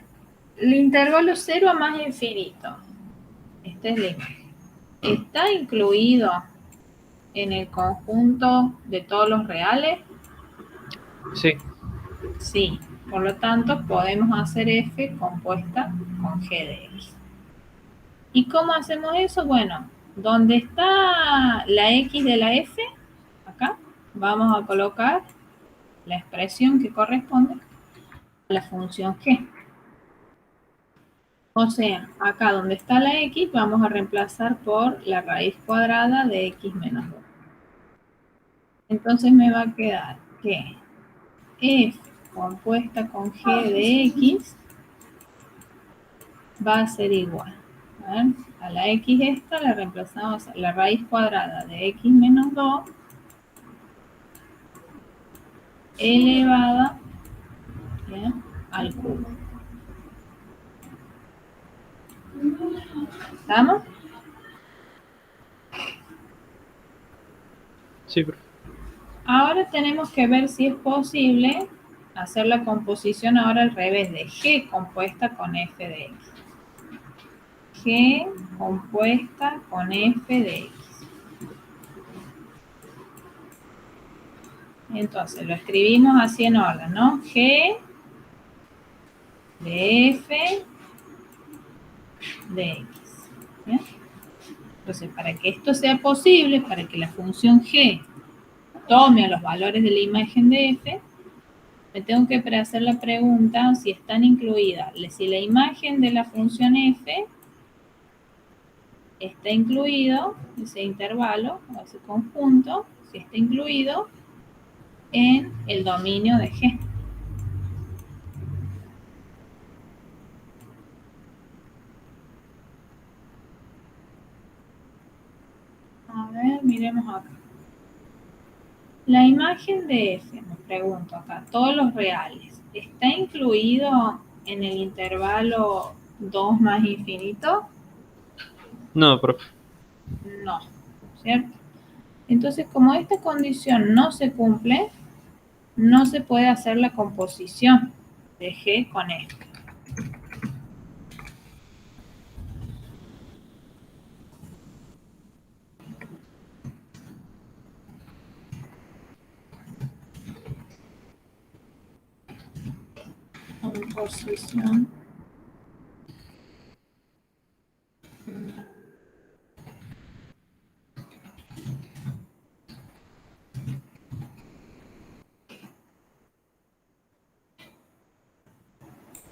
el intervalo 0 a más infinito. Esta es la imagen. ¿Está incluido en el conjunto de todos los reales? Sí. Sí. Por lo tanto, podemos hacer F compuesta con G de X. ¿Y cómo hacemos eso? Bueno, donde está la X de la F, acá, vamos a colocar la expresión que corresponde a la función G. O sea, acá donde está la X, vamos a reemplazar por la raíz cuadrada de X menos 2. Entonces me va a quedar que F compuesta con G de X va a ser igual. A la X esta la reemplazamos a la raíz cuadrada de X menos 2 elevada, ¿bien?, al cubo. ¿Estamos? Sí, profe. Ahora tenemos que ver si es posible hacer la composición ahora al revés, de G compuesta con F de X. G compuesta con F de X. Entonces lo escribimos así en orden, ¿no? G de F de X. ¿Bien? Entonces, para que esto sea posible, para que la función G tome a los valores de la imagen de F, me tengo que hacer la pregunta si están incluidas, si la imagen de la función F está incluido, ese intervalo, o ese conjunto, si está incluido en el dominio de G. A ver, miremos acá. La imagen de F, me pregunto acá, todos los reales, ¿está incluido en el intervalo 2 más infinito? No, profe. No, ¿cierto? Entonces, como esta condición no se cumple, no se puede hacer la composición de G con F. Composición.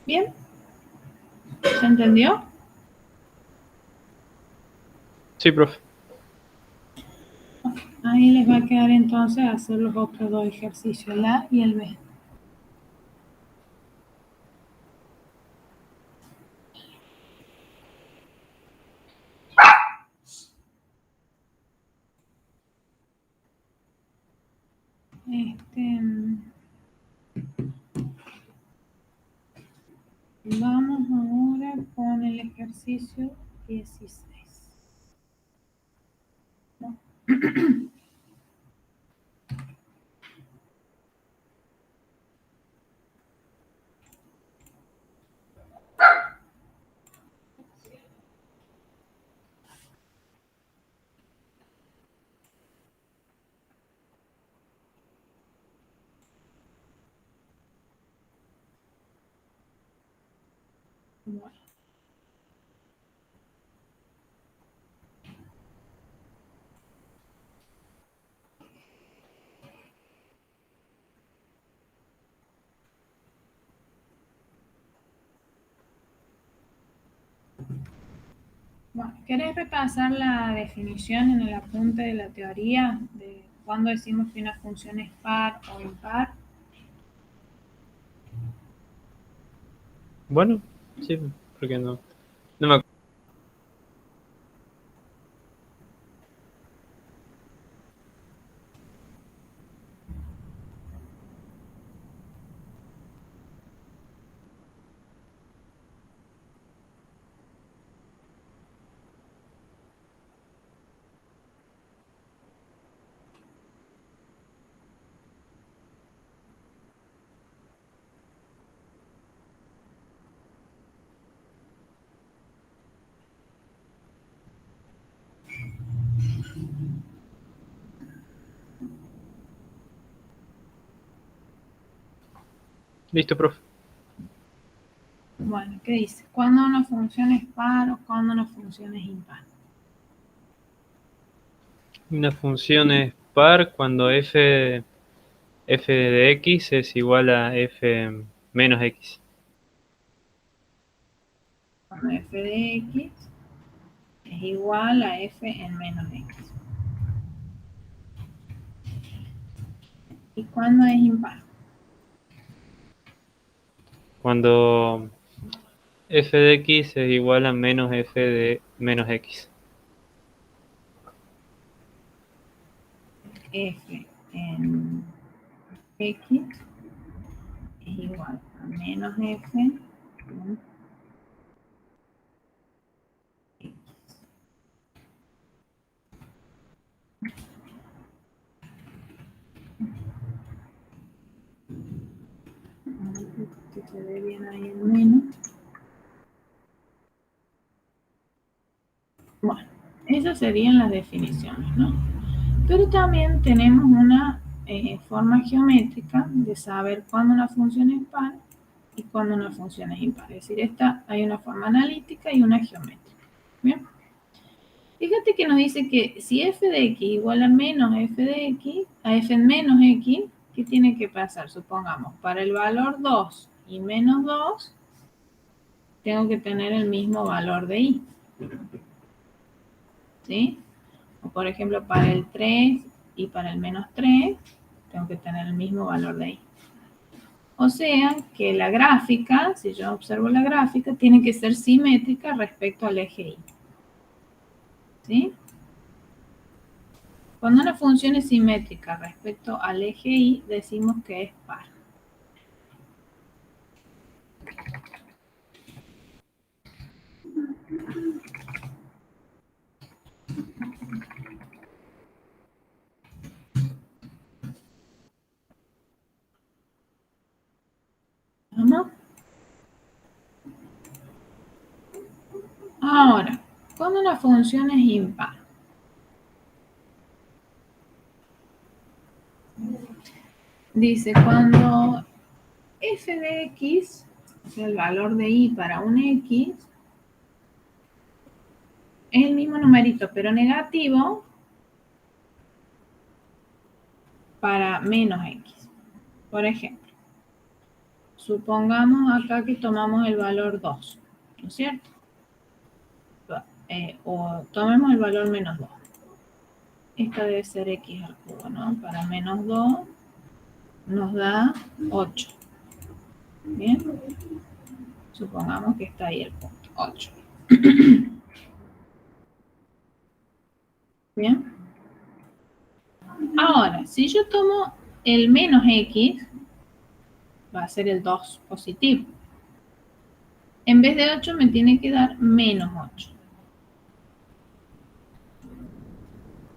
Bien, ¿se entendió? Sí, profe. Ahí les va a quedar entonces hacer los otros dos ejercicios, el A y el B. Vamos ahora con el ejercicio 16. ¿No? Bueno. Bueno, ¿querés repasar la definición en el apunte de la teoría de cuándo decimos que una función es par o impar? Bueno, sí, porque no. No me Listo, profe. Bueno, ¿qué dice? ¿Cuándo una función es par o cuándo una función es impar? Una función es par cuando f de x es igual a f menos x. Cuando f de x es igual a f en menos x. ¿Y cuándo es impar? Cuando f de x es igual a menos f de menos x. F en x es igual a menos f en x. Que se ve bien ahí el menos. Bueno, esas serían las definiciones, ¿no? Pero también tenemos una forma geométrica de saber cuándo una función es par y cuándo una función es impar. Es decir, hay una forma analítica y una geométrica. Bien. Fíjate que nos dice que si f de x igual a menos f de x, a f en menos x, ¿qué tiene que pasar? Supongamos, para el valor 2 y menos 2, tengo que tener el mismo valor de y. ¿Sí? O por ejemplo, para el 3 y para el menos 3, tengo que tener el mismo valor de y. O sea, que la gráfica, si yo observo la gráfica, tiene que ser simétrica respecto al eje y. ¿Sí? Cuando una función es simétrica respecto al eje y, decimos que es par. ¿No? Ahora, cuando una función es impar, dice cuando f de x, o sea, el valor de y para un x, es el mismo numerito, pero negativo para menos x. Por ejemplo, supongamos acá que tomamos el valor 2, ¿no es cierto? O tomemos el valor menos 2. Esta debe ser x al cubo, ¿no? Para menos 2 nos da 8. Bien, supongamos que está ahí el punto, 8. Bien, ahora, si yo tomo el menos x, va a ser el 2 positivo. En vez de 8 me tiene que dar menos 8.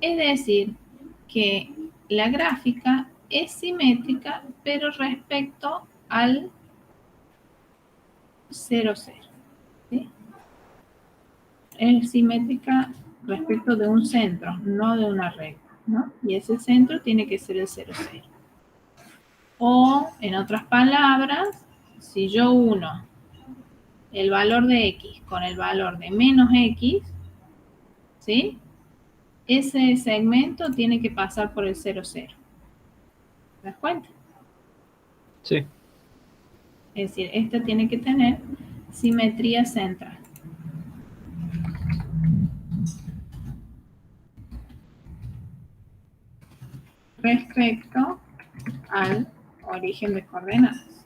Es decir, que la gráfica es simétrica, pero respecto al 0, 0. ¿Sí? Es simétrica respecto de un centro, no de una recta, ¿no? Y ese centro tiene que ser el 0, 0. O, en otras palabras, si yo uno el valor de x con el valor de menos x, ¿sí? Ese segmento tiene que pasar por el 0, 0. ¿Te das cuenta? Sí. Es decir, esta tiene que tener simetría central. respecto al origen de coordenadas.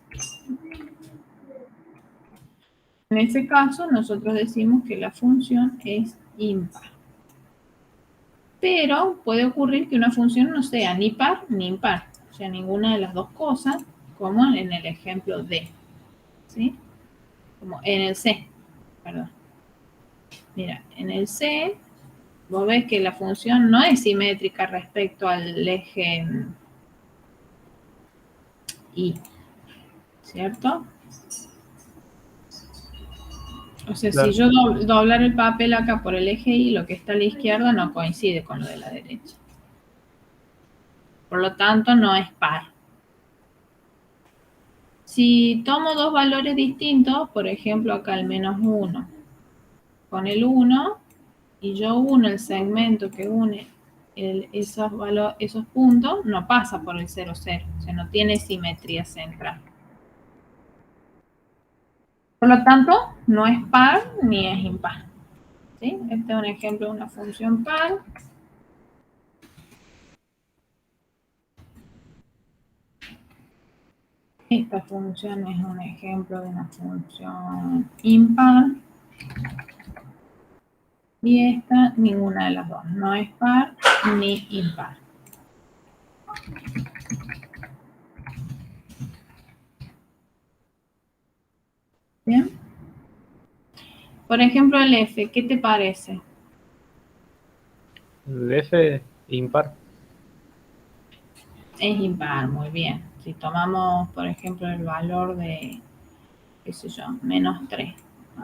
En ese caso, nosotros decimos que la función es impar. Pero puede ocurrir que una función no sea ni par ni impar, o sea, ninguna de las dos cosas, como en el ejemplo D, ¿sí? Como en el C, perdón. Mira, en el C, vos ves que la función no es simétrica respecto al eje Y, ¿cierto? O sea, Claro. si yo doblar el papel acá por el eje Y, lo que está a la izquierda no coincide con lo de la derecha. Por lo tanto, no es par. Si tomo dos valores distintos, por ejemplo, acá el -1 con el 1, y yo uno el segmento que une esos puntos, no pasa por el 0, 0. O sea, no tiene simetría central. Por lo tanto, no es par ni es impar. ¿Sí? Este es un ejemplo de una función par. Esta función es un ejemplo de una función impar. Y esta, ninguna de las dos. No es par ni impar. ¿Bien? Por ejemplo, el F, ¿qué te parece? El F impar. Es impar, muy bien. Si tomamos, por ejemplo, el valor de, qué sé yo, -3,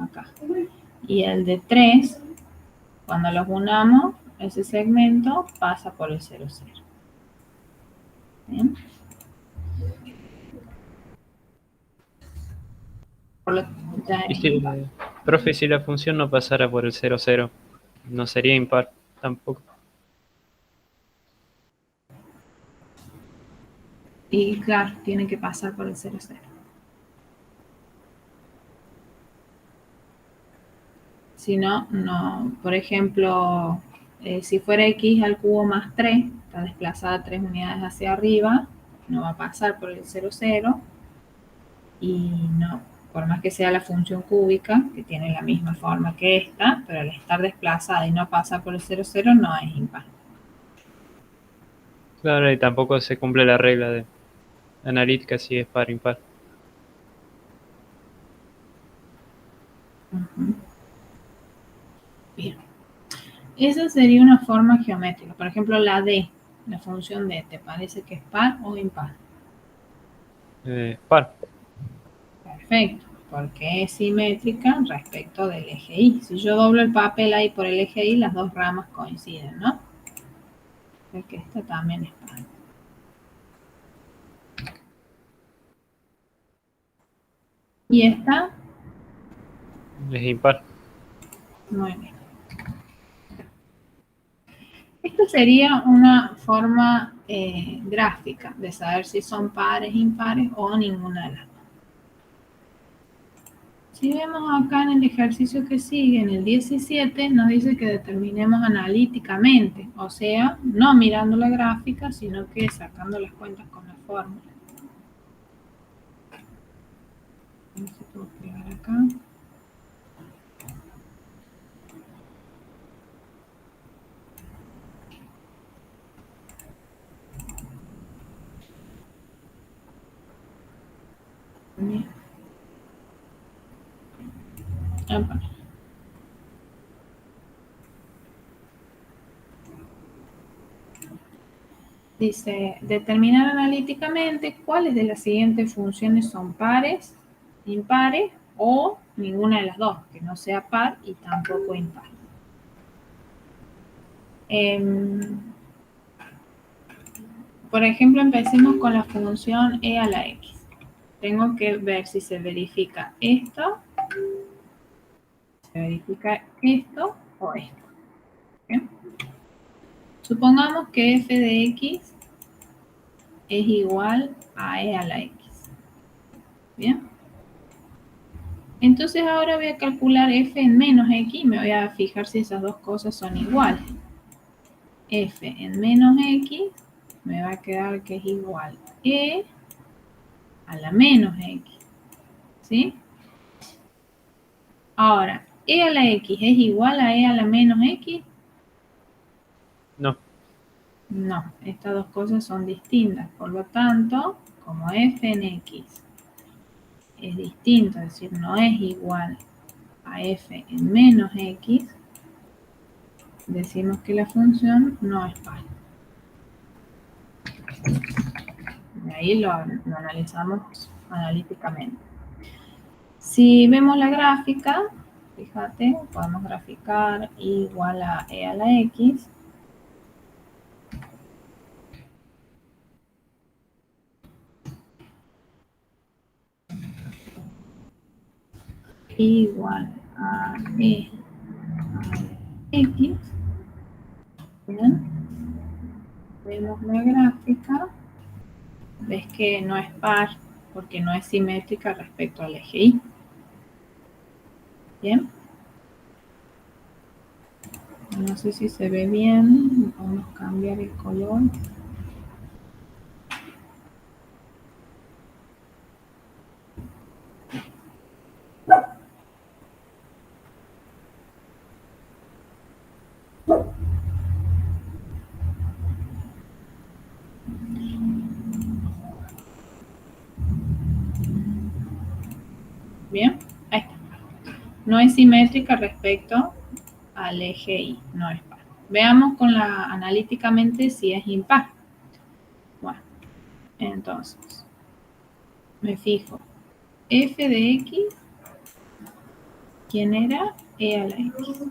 acá, y el de 3, cuando los unamos, ese segmento pasa por el 0, 0. ¿Bien? Por lo, ya Y es si, impar. profe, si la función no pasara por el 0, 0, no sería impar tampoco. Y claro, tiene que pasar por el 0, 0. Si no, no. Por ejemplo, si fuera x al cubo más 3, está desplazada 3 unidades hacia arriba, no va a pasar por el 0, 0. Y no, por más que sea la función cúbica, que tiene la misma forma que esta, pero al estar desplazada y no pasar por el 0, 0, no es impar. Claro, y tampoco se cumple la regla de analítica si es par impar. Uh-huh. Bien. Esa sería una forma geométrica. Por ejemplo, la D, la función D, ¿te parece que es par o impar? Par. Perfecto, porque es simétrica respecto del eje Y. Si yo doblo el papel ahí por el eje Y, las dos ramas coinciden, ¿no? Porque esta también es par. Y esta, Es impar. muy bien. Esta sería una forma gráfica de saber si son pares, impares o ninguna de las dos. Si vemos acá en el ejercicio que sigue, en el 17, nos dice que determinemos analíticamente, o sea, no mirando la gráfica, sino que sacando las cuentas con la fórmula. A ver si puedo pegar acá. Bien. Apa. Dice, determinar analíticamente cuáles de las siguientes funciones son pares, impares o ninguna de las dos, que no sea par y tampoco impar. Por ejemplo, empecemos con la función e a la x. Tengo que ver si se verifica esto, o esto. ¿Bien? Supongamos que f de x es igual a e a la x. ¿Bien? Entonces ahora voy a calcular f en menos x y me voy a fijar si esas dos cosas son iguales. F en menos x me va a quedar que es igual e a la menos x, ¿sí? Ahora, e a la x es igual a e a la menos x. No. No, estas dos cosas son distintas. Por lo tanto, como f en x es distinto, es decir, no es igual a f en menos x, decimos que la función no es par. Y ahí lo analizamos analíticamente. Si vemos la gráfica, fíjate, podemos graficar igual a e a la x. Igual a e a x. Bien, vemos la gráfica. Ves que no es par porque no es simétrica respecto al eje Y. Bien. No sé si se ve bien. Vamos a cambiar el color. Bien, ahí está. No es simétrica respecto al eje Y, no es par. Veamos analíticamente si es impar. Bueno, entonces, me fijo. F de X, ¿quién era? E a la X.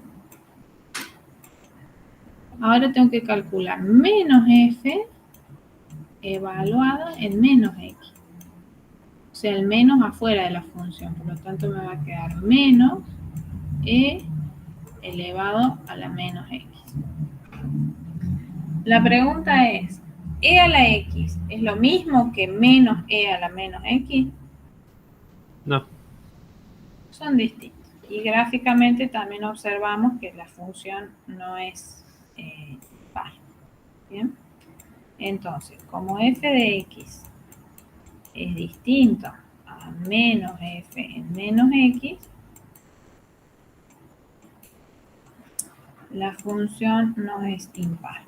Ahora tengo que calcular menos F evaluada en menos X. O sea, el menos afuera de la función. Por lo tanto, me va a quedar menos E elevado a la menos X. La pregunta es, ¿E a la X es lo mismo que menos E a la menos X? No. Son distintos. Y gráficamente también observamos que la función no es par. ¿Bien? Entonces, como f de x es distinto a menos f en menos x, la función no es impar.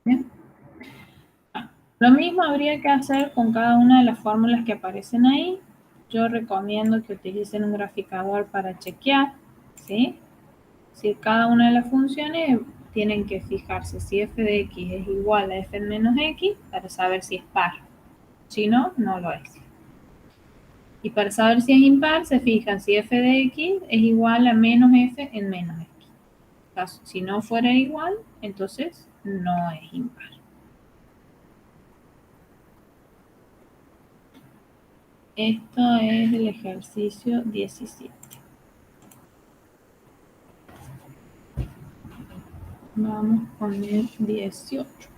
¿Bien? Lo mismo habría que hacer con cada una de las fórmulas que aparecen ahí. Yo recomiendo que utilicen un graficador para chequear, ¿sí? Si cada una de las funciones tienen que fijarse si f de x es igual a f en menos x para saber si es par. Si no, no lo es. Y para saber si es impar, se fijan si f de x es igual a menos f en menos x. Si no fuera igual, entonces no es impar. Esto es el ejercicio 17. Vamos con el 18.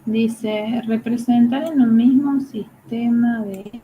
Dice, representar en un mismo sistema de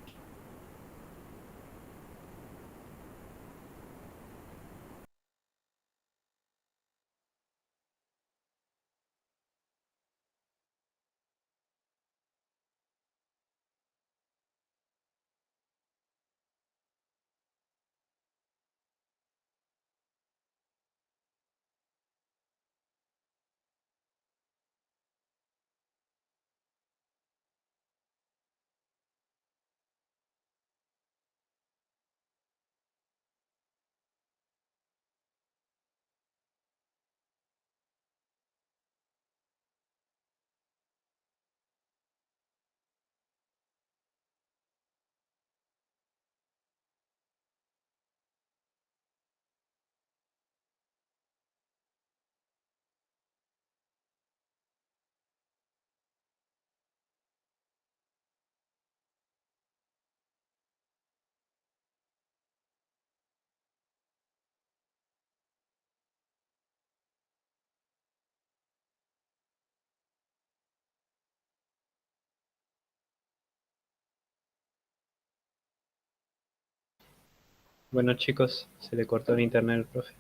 Bueno, chicos, se le cortó el internet al profe.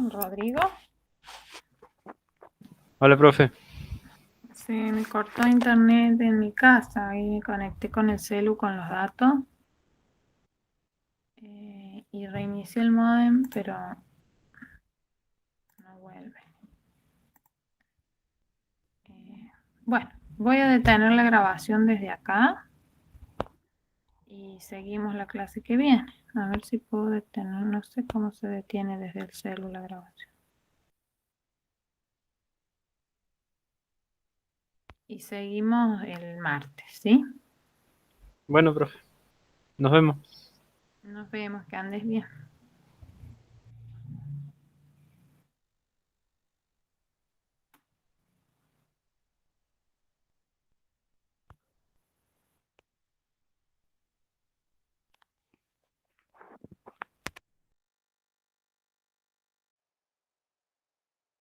Rodrigo. Hola, profe. Se me cortó internet en mi casa y me conecté con el celu con los datos y reinicié el modem, pero no vuelve. Bueno, voy a detener la grabación desde acá y seguimos la clase que viene. A ver si puedo detener, no sé cómo se detiene desde el celu la grabación. Y seguimos el martes, ¿sí? Bueno, profe. Nos vemos. Nos vemos, que andes bien.